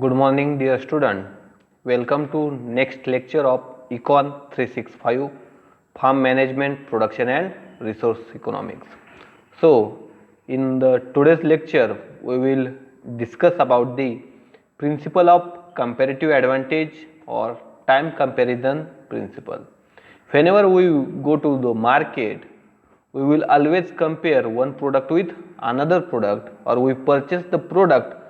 Good morning dear student. Welcome to next lecture of Econ 365 Farm Management, Production and Resource Economics. So in the today's lecture we will discuss about the principle of comparative advantage or time comparison principle. Whenever we go to the market, we will always compare one product with another product, or we purchase the product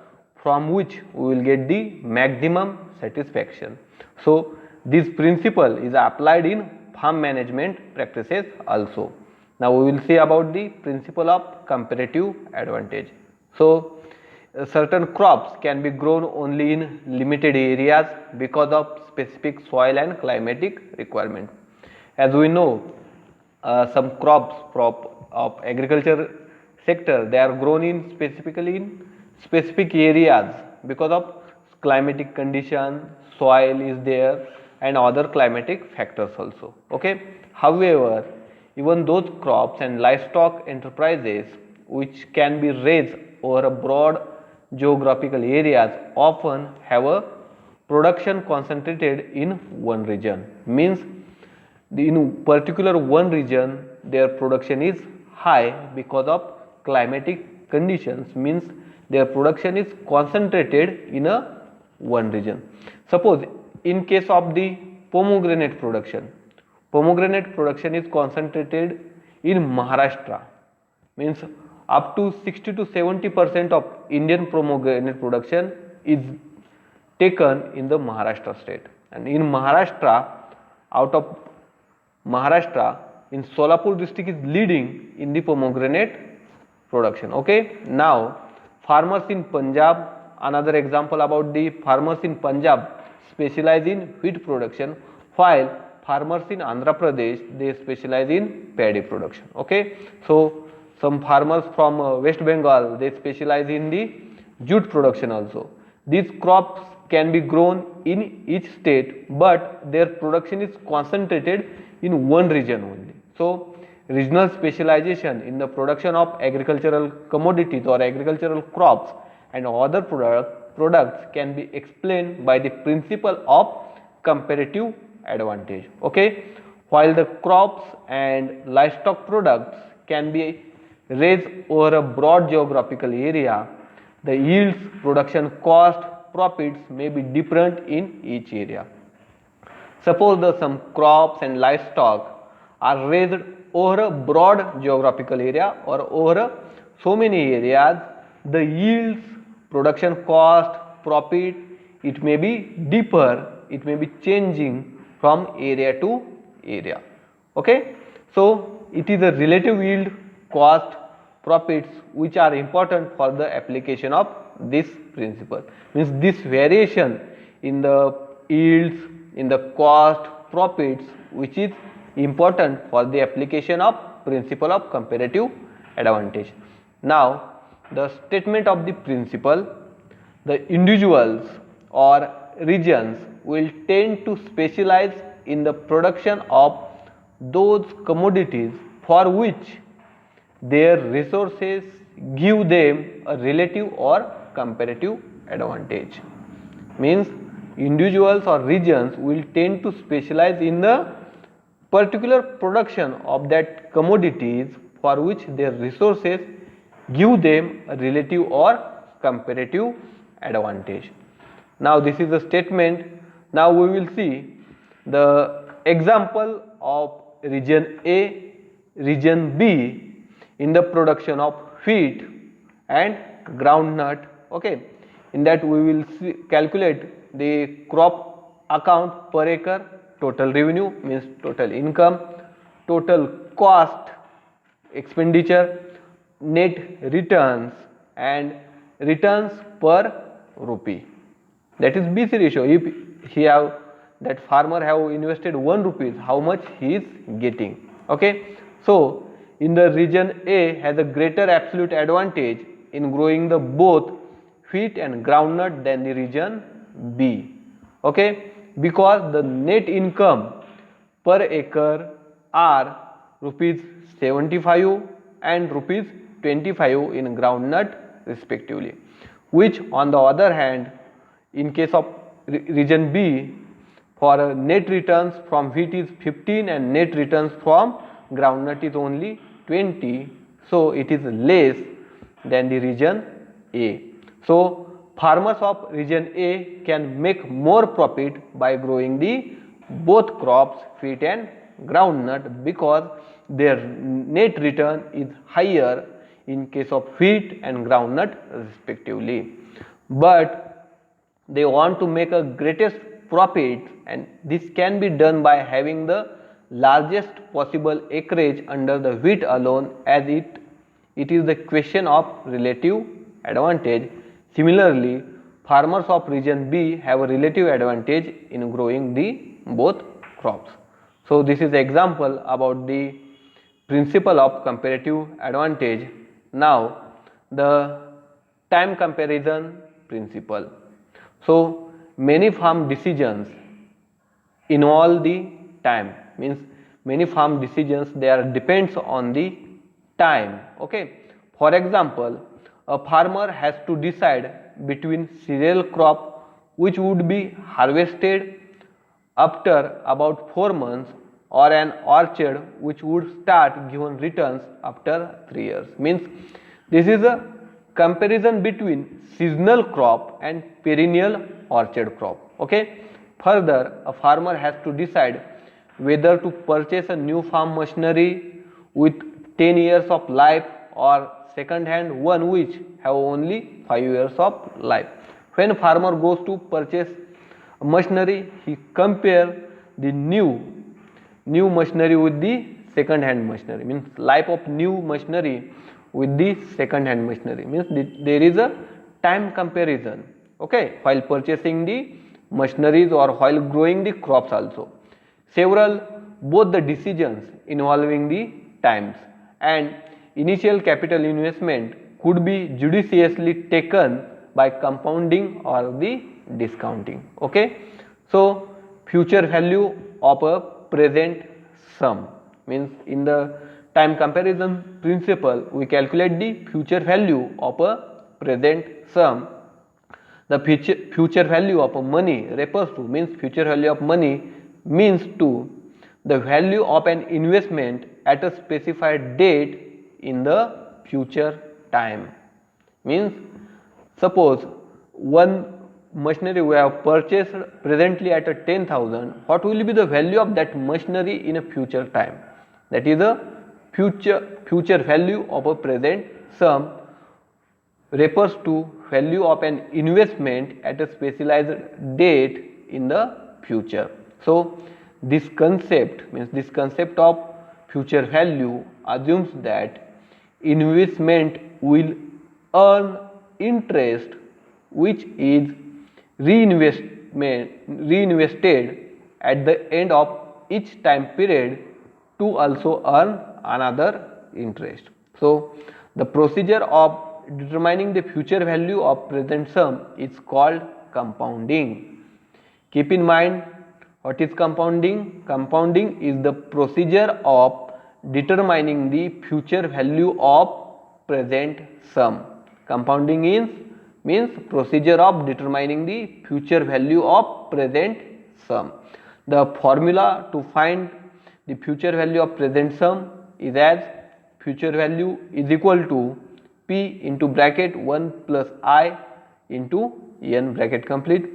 from which we will get the maximum satisfaction. So this principle is applied in farm management practices also. Now we will see about the principle of comparative advantage. So certain crops can be grown only in limited areas because of specific soil and climatic requirement. As we know, some crops of agriculture sector, they are grown in specifically in specific areas because of climatic condition, soil is there and other climatic factors also. Okay. However, even those crops and livestock enterprises which can be raised over a broad geographical areas often have a production concentrated in one region. Means in particular one region their production is high because of climatic conditions, means their production is concentrated in a one region. Suppose in case of the pomegranate production is concentrated in Maharashtra, means up to 60 to 70% of Indian pomegranate production is taken in the Maharashtra state, and in Maharashtra, out of Maharashtra, in Solapur district is leading in the pomegranate production. Okay. Now farmers in Punjab, another example about the farmers in Punjab specialize in wheat production, while farmers in Andhra Pradesh, they specialize in paddy production. Okay. So some farmers from West Bengal, they specialize in the jute production also. These crops can be grown in each state, but their production is concentrated in one region only. So regional specialization in the production of agricultural commodities or agricultural crops and other products can be explained by the principle of comparative advantage. Okay. While the crops and livestock products can be raised over a broad geographical area, the yields, production cost, profits may be different in each area. Suppose some crops and livestock are raised over a broad geographical area or over so many areas, the yields, production cost, profit, it may be deeper, it may be changing from area to area. Okay. So it is a relative yield, cost, profits which are important for the application of this principle. Means this variation in the yields, in the cost, profits, which is important for the application of principle of comparative advantage. Now the statement of the principle: the individuals or regions will tend to specialize in the production of those commodities for which their resources give them a relative or comparative advantage. Means individuals or regions will tend to specialize in the particular production of that commodities for which their resources give them a relative or comparative advantage. Now this is the statement. Now we will see the example of region A, region B in the production of wheat and groundnut. Okay. In that we will calculate the crop account per acre, total revenue means total income, total cost, expenditure, net returns and returns per rupee. That is BC ratio. If he have, that farmer have invested 1 rupees, how much he is getting. Okay. So in the region A has a greater absolute advantage in growing the both wheat and groundnut than the region B. Okay. Because the net income per acre are rupees 75 and rupees 25 in groundnut respectively, which on the other hand in case of region B, for net returns from wheat is 15 and net returns from groundnut is only 20. So it is less than the region A. So farmers of region A can make more profit by growing the both crops, wheat and groundnut, because their net return is higher in case of wheat and groundnut respectively. But they want to make a greatest profit, and this can be done by having the largest possible acreage under the wheat alone, as it is the question of relative advantage. Similarly, farmers of region B have a relative advantage in growing the both crops. So this is example about the principle of comparative advantage. Now the time comparison principle. So many farm decisions involve the time, means many farm decisions they are depends on the time. Okay, for example, a farmer has to decide between cereal crop which would be harvested after about 4 months, or an orchard which would start given returns after 3 years. Means this is a comparison between seasonal crop and perennial orchard crop. Okay. Further, a farmer has to decide whether to purchase a new farm machinery with 10 years of life or second hand one which have only 5 years of life. When farmer goes to purchase machinery, he compare the new machinery with the second hand machinery, means life of new machinery with the second hand machinery, means there is a time comparison. Okay, while purchasing the machineries or while growing the crops also. Both the decisions involving the times and initial capital investment could be judiciously taken by compounding or the discounting. Okay, so future value of a present sum, means in the time comparison principle we calculate the future value of a present sum. The future value of a money refers to, means future value of money means to the value of an investment at a specified date in the future time. Means suppose one machinery we have purchased presently at a 10,000, what will be the value of that machinery in a future time? That is a future value of a present sum refers to value of an investment at a specialized date in the future. So this concept, means this concept of future value assumes that investment will earn interest which is reinvested at the end of each time period to also earn another interest. So the procedure of determining the future value of present sum is called compounding. Keep in mind, what is compounding? Compounding is the procedure of determining the future value of present sum. Compounding means procedure of determining the future value of present sum. The formula to find the future value of present sum is as future value is equal to P into bracket 1 plus I into N bracket complete,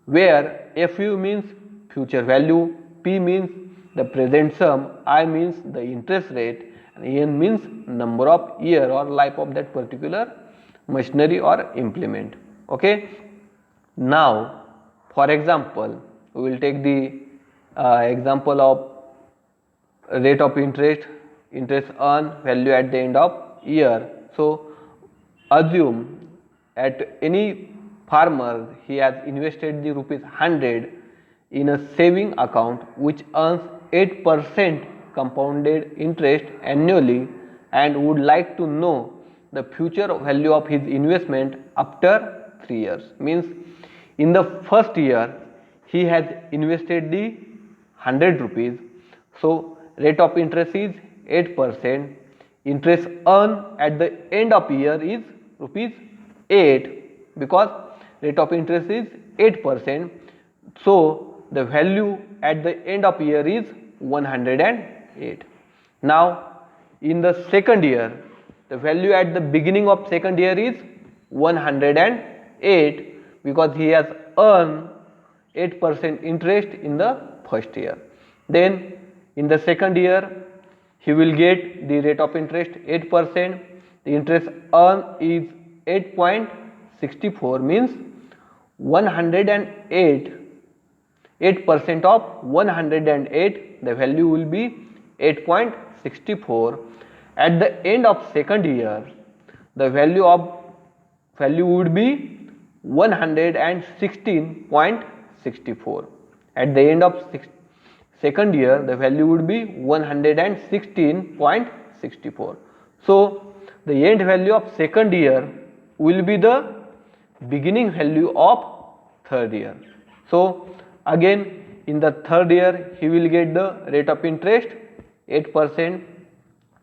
where FU means future value, P means the present sum, I means the interest rate, and N means number of year or life of that particular machinery or implement. Okay. Now for example, we will take the example of rate of interest earned, value at the end of year. So assume at any farmer he has invested the rupees 100 in a saving account which earns 8% compounded interest annually, and would like to know the future value of his investment after 3 years. Means in the first year he has invested the 100 rupees, so rate of interest is 8%, interest earned at the end of year is rupees 8, because rate of interest is 8%. So the value at the end of year is 108. Now in the second year, the value at the beginning of second year is 108 because he has earned 8% interest in the first year. Then in the second year, he will get the rate of interest 8%. The interest earned is 8.64, means 108. 8% of 108, the value will be 8.64. At the end of second year, the value would be 116.64. At the end of second year, the value would be 116.64. So the end value of second year will be the beginning value of third year. So again in the third year he will get the rate of interest 8%.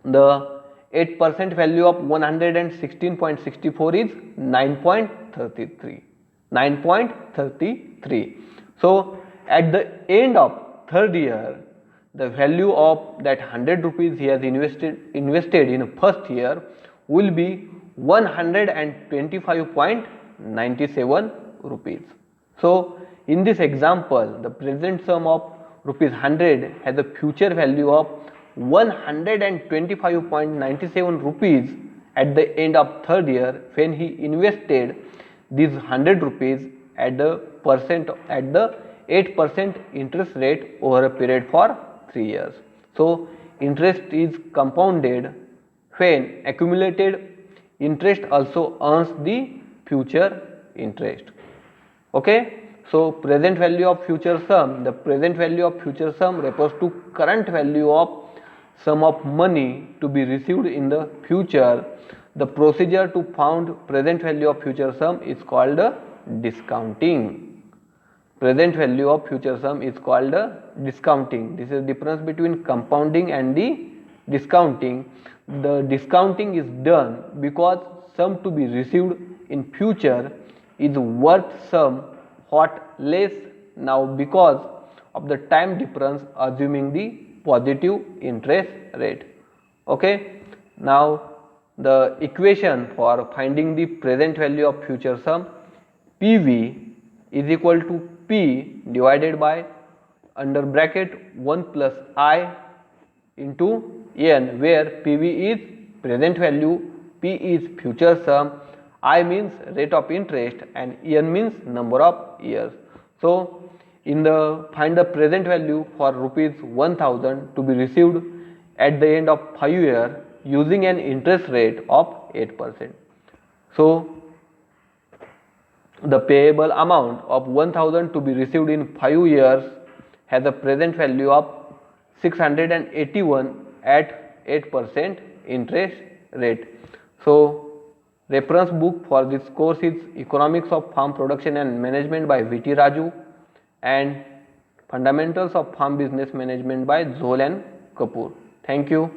The 8% value of 116.64 is 9.33. 9.33. So at the end of third year, the value of that 100 rupees he has invested in first year will be 125.97 rupees. So in this example, the present sum of rupees 100 has a future value of 125.97 rupees at the end of third year when he invested these 100 rupees at the 8% interest rate over a period for 3 years. So interest is compounded when accumulated interest also earns the future interest. Okay. So present value of future sum, the present value of future sum refers to current value of sum of money to be received in the future. The procedure to found present value of future sum is called discounting. Present value of future sum is called discounting. This is the difference between compounding and the discounting. The discounting is done because sum to be received in future is worth somewhat less now because of the time difference, assuming the positive interest rate. Okay. Now the equation for finding the present value of future sum, PV is equal to P divided by under bracket 1 plus I into N, where PV is present value, P is future sum, I means rate of interest and N means number of years. So in the find the present value for rupees 1000 to be received at the end of 5 years using an interest rate of 8%. So the payable amount of 1000 to be received in 5 years has a present value of 681 at 8% interest rate. So reference book for this course is Economics of Farm Production and Management by V.T. Raju and Fundamentals of Farm Business Management by Johl and Kapoor. Thank you.